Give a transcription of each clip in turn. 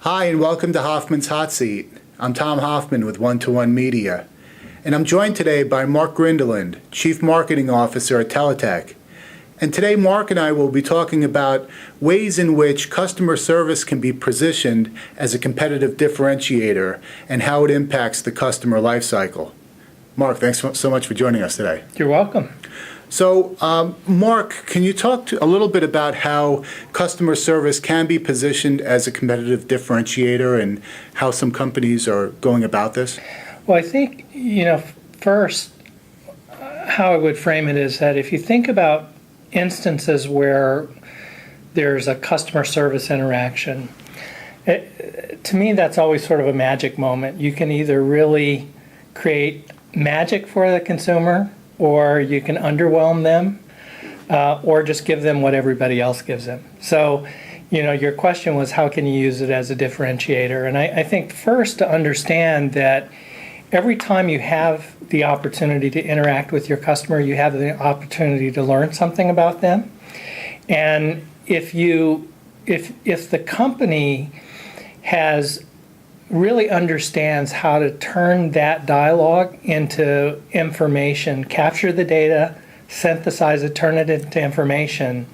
Hi, and welcome to Hoffman's Hot Seat. I'm Tom Hoffman with One-to-One Media, and I'm joined today by Mark Grindeland, Chief Marketing Officer at TeleTech. And today Mark and I will be talking about ways in which customer service can be positioned as a competitive differentiator and how it impacts the customer lifecycle. Mark, thanks so much for joining us today. You're welcome. So, Mark, can you talk a little bit about how customer service can be positioned as a competitive differentiator and how some companies are going about this? Well, I think, first, how I would frame it is that if you think about instances where there's a customer service interaction, to me, that's always sort of a magic moment. You can either really create magic for the consumer, or you can underwhelm them, or just give them what everybody else gives them. So, your question was how can you use it as a differentiator? And I think first to understand that every time you have the opportunity to interact with your customer, you have the opportunity to learn something about them. And if the company really understands how to turn that dialogue into information, capture the data, synthesize it, turn it into information,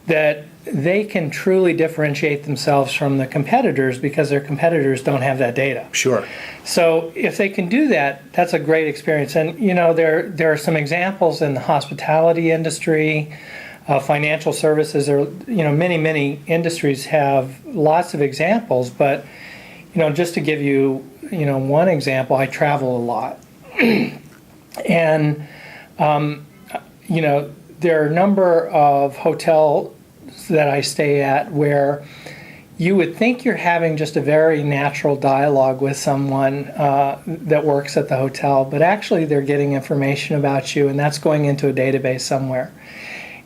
that they can truly differentiate themselves from the competitors because their competitors don't have that data. Sure. So if they can do that, that's a great experience. And there are some examples in the hospitality industry, financial services, or many industries have lots of examples, but just to give you, one example, I travel a lot. And, there are a number of hotels that I stay at where you would think you're having just a very natural dialogue with someone that works at the hotel, but actually they're getting information about you, and that's going into a database somewhere.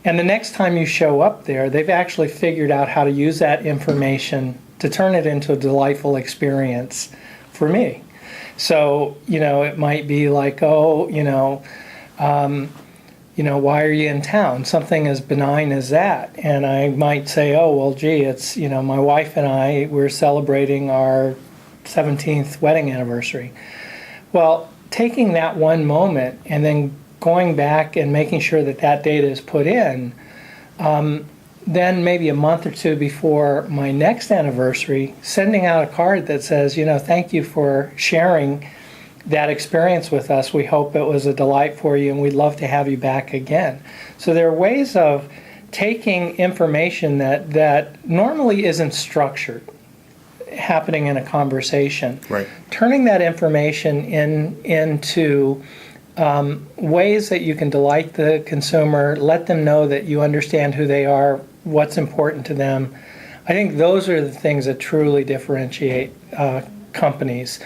And the next time you show up there, they've actually figured out how to use that information to turn it into a delightful experience for me. So, it might be like, why are you in town? Something as benign as that. And I might say, oh, well, gee, it's, my wife and I, we're celebrating our 17th wedding anniversary. Well, taking that one moment and then going back and making sure that that data is put in, then maybe a month or two before my next anniversary, sending out a card that says, thank you for sharing that experience with us. We hope it was a delight for you, and we'd love to have you back again. So there are ways of taking information that normally isn't structured, happening in a conversation, right, turning that information into ways that you can delight the consumer, let them know that you understand who they are, what's important to them. I think those are the things that truly differentiate companies.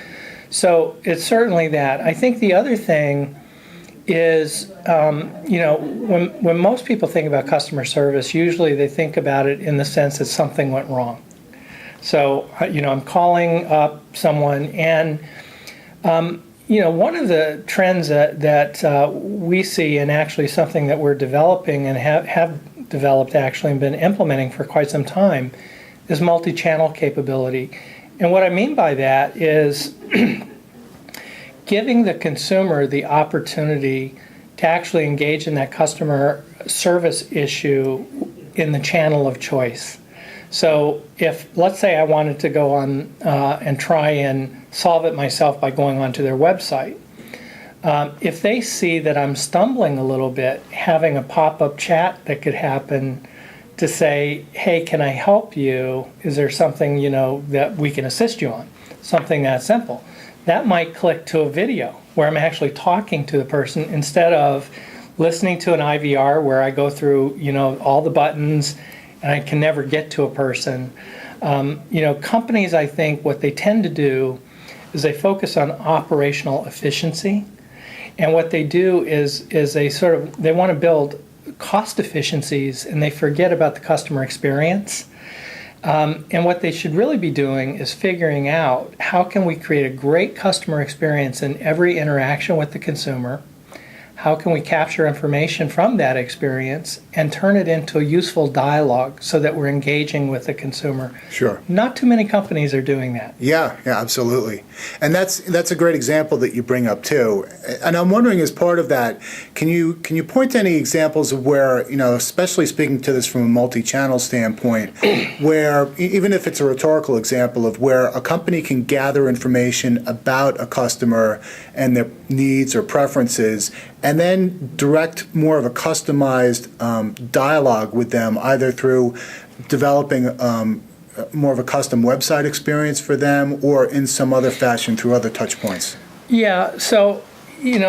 So it's certainly that. I think the other thing is, when most people think about customer service, usually they think about it in the sense that something went wrong. So, I'm calling up someone, and one of the trends that we see, and actually something that we're developing and have developed actually and been implementing for quite some time, is multi-channel capability. And what I mean by that is giving the consumer the opportunity to actually engage in that customer service issue in the channel of choice. So if, let's say I wanted to go on and try and solve it myself by going onto their website, if they see that I'm stumbling a little bit, having a pop-up chat that could happen to say, hey, can I help you? Is there something, that we can assist you on? Something that simple. That might click to a video where I'm actually talking to the person instead of listening to an IVR where I go through, all the buttons and I can never get to a person. Companies, I think, what they tend to do is they focus on operational efficiency. And what they do is they want to build cost efficiencies, and they forget about the customer experience. And what they should really be doing is figuring out how can we create a great customer experience in every interaction with the consumer. how can we capture information from that experience and turn it into a useful dialogue so that we're engaging with the consumer? Sure. Not too many companies are doing that. Yeah, absolutely. And that's a great example that you bring up too. And I'm wondering, as part of that, can you point to any examples of where, especially speaking to this from a multi-channel standpoint, where, even if it's a rhetorical example, of where a company can gather information about a customer and their needs or preferences, and then direct more of a customized dialogue with them, either through developing more of a custom website experience for them, or in some other fashion through other touch points? Yeah, so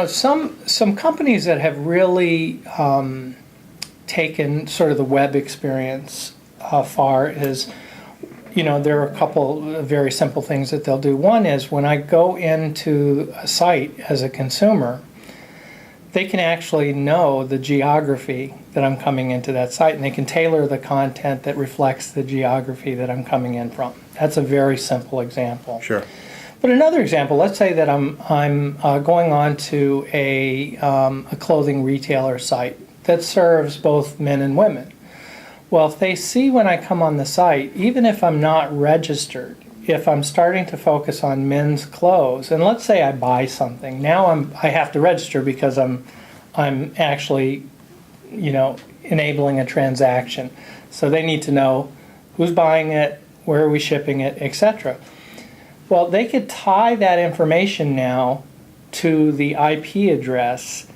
some companies that have really taken sort of the web experience far is, there are a couple of very simple things that they'll do. One is, when I go into a site as a consumer, they can actually know the geography that I'm coming into that site, and they can tailor the content that reflects the geography that I'm coming in from. That's a very simple example. Sure. But another example, let's say that I'm going on to a clothing retailer site that serves both men and women. Well, if they see when I come on the site, even if I'm not registered, if I'm starting to focus on men's clothes, and let's say I buy something, now I have to register because I'm actually, enabling a transaction. So they need to know who's buying it, where are we shipping it, etc. Well, they could tie that information now to the IP address,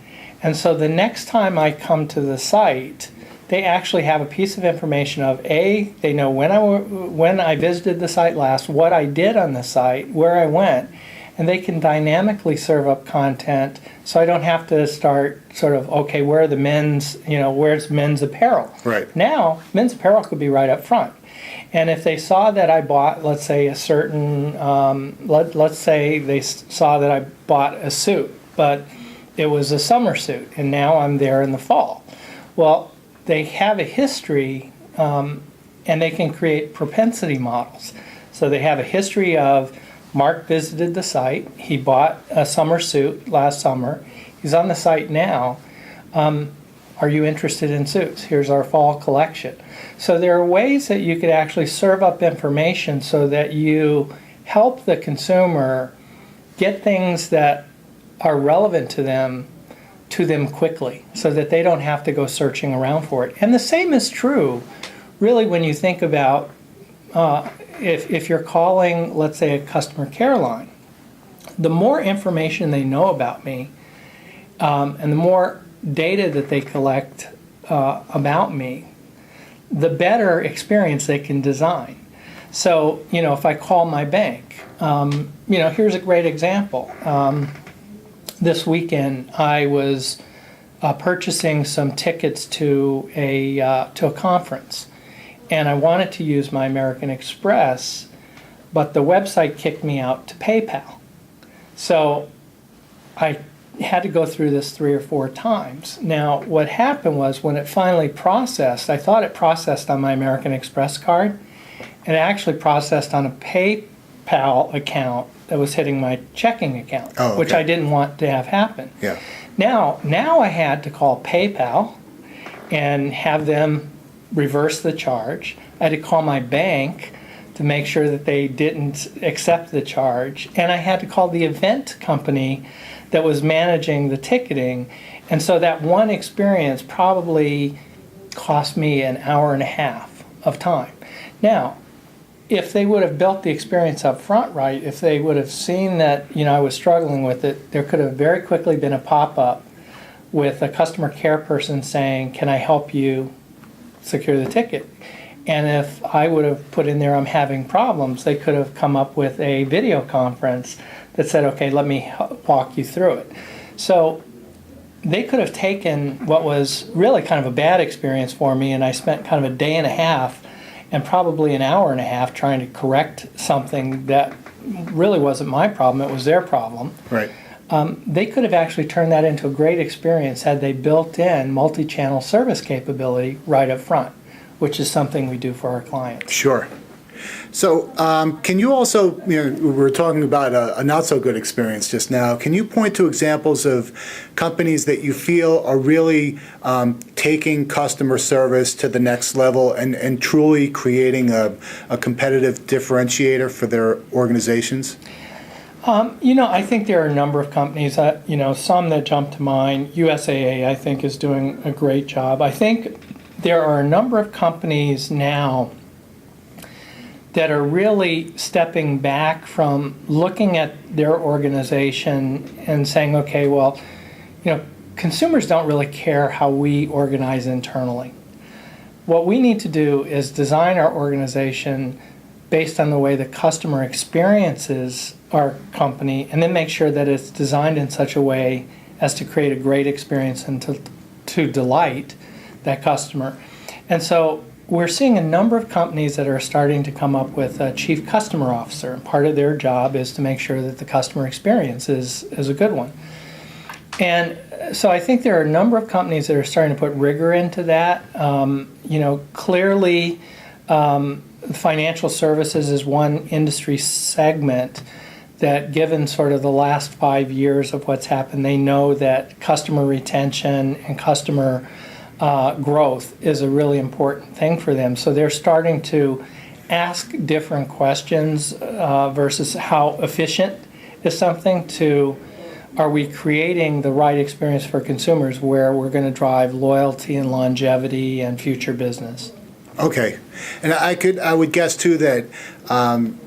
and so the next time I come to the site, they actually have a piece of information of they know when I visited the site last, what I did on the site, where I went, and they can dynamically serve up content, so I don't have to start sort of, okay, where are the men's, where's men's apparel? Right. Now, men's apparel could be right up front. And if they saw that I bought, let's say, a certain, let's say they saw that I bought a suit, but it was a summer suit, and now I'm there in the fall. Well, they have a history, and they can create propensity models. So they have a history of Mark visited the site, he bought a summer suit last summer, he's on the site now, are you interested in suits? Here's our fall collection. So there are ways that you could actually serve up information so that you help the consumer get things that are relevant to them quickly, so that they don't have to go searching around for it. And the same is true, really, when you think about if you're calling, let's say, a customer care line. The more information they know about me, and the more data that they collect about me, the better experience they can design. So, if I call my bank, here's a great example. This weekend, I was purchasing some tickets to a conference, and I wanted to use my American Express, but the website kicked me out to PayPal. So I had to go through this 3 or 4 times. Now, what happened was, when it finally processed, I thought it processed on my American Express card, and it actually processed on a PayPal account that was hitting my checking account, okay. Which I didn't want to have happen. Yeah. Now I had to call PayPal and have them reverse the charge. I had to call my bank to make sure that they didn't accept the charge, and I had to call the event company that was managing the ticketing. And so that one experience probably cost me an hour and a half of time. Now, if they would have built the experience up front right, if they would have seen that I was struggling with it, there could have very quickly been a pop-up with a customer care person saying, can I help you secure the ticket? And if I would have put in there, I'm having problems, they could have come up with a video conference that said, okay, let me walk you through it. So they could have taken what was really kind of a bad experience for me, and I spent kind of a day and a half and probably an hour and a half trying to correct something that really wasn't my problem, it was their problem. Right. They could have actually turned that into a great experience had they built in multi-channel service capability right up front, which is something we do for our clients. Sure. So, can you also, we were talking about a not so good experience just now. Can you point to examples of companies that you feel are really taking customer service to the next level and truly creating a competitive differentiator for their organizations? I think there are a number of companies, some that jump to mind. USAA, I think, is doing a great job. I think there are a number of companies now that are really stepping back from looking at their organization and saying, okay, well, consumers don't really care how we organize internally. What we need to do is design our organization based on the way the customer experiences our company, and then make sure that it's designed in such a way as to create a great experience and to delight that customer. And so we're seeing a number of companies that are starting to come up with a chief customer officer. And part of their job is to make sure that the customer experience is a good one. And so I think there are a number of companies that are starting to put rigor into that. Clearly, financial services is one industry segment that, given sort of the last 5 years of what's happened, they know that customer retention and customer growth is a really important thing for them. So they're starting to ask different questions versus how efficient is something to, are we creating the right experience for consumers where we're going to drive loyalty and longevity and future business. Okay, and I would guess too that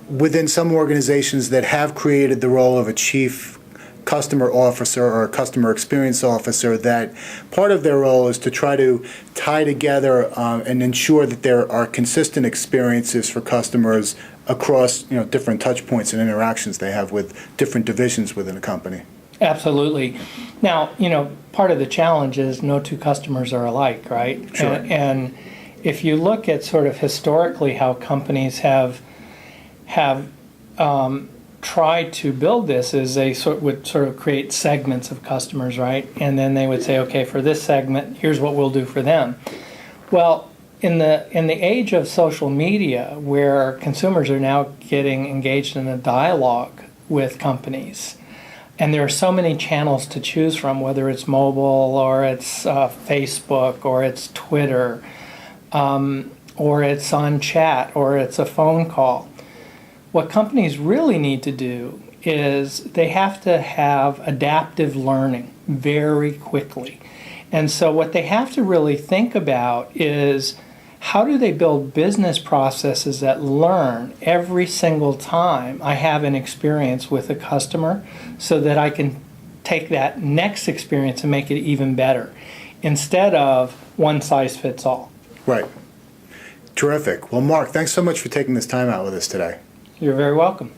within some organizations that have created the role of a chief customer officer or a customer experience officer, that part of their role is to try to tie together and ensure that there are consistent experiences for customers across different touch points and interactions they have with different divisions within a company. Absolutely. Now, part of the challenge is no two customers are alike, right? Sure. And if you look at sort of historically how companies have tried to build this, is they would sort of create segments of customers, right? And then they would say, okay, for this segment, here's what we'll do for them. Well, in the age of social media, where consumers are now getting engaged in a dialogue with companies, and there are so many channels to choose from, whether it's mobile or it's Facebook or it's Twitter, or it's on chat, or it's a phone call. What companies really need to do is they have to have adaptive learning very quickly. And so what they have to really think about is, how do they build business processes that learn every single time I have an experience with a customer, so that I can take that next experience and make it even better, instead of one size fits all. Right. Terrific. Well, Mark, thanks so much for taking this time out with us today. You're very welcome.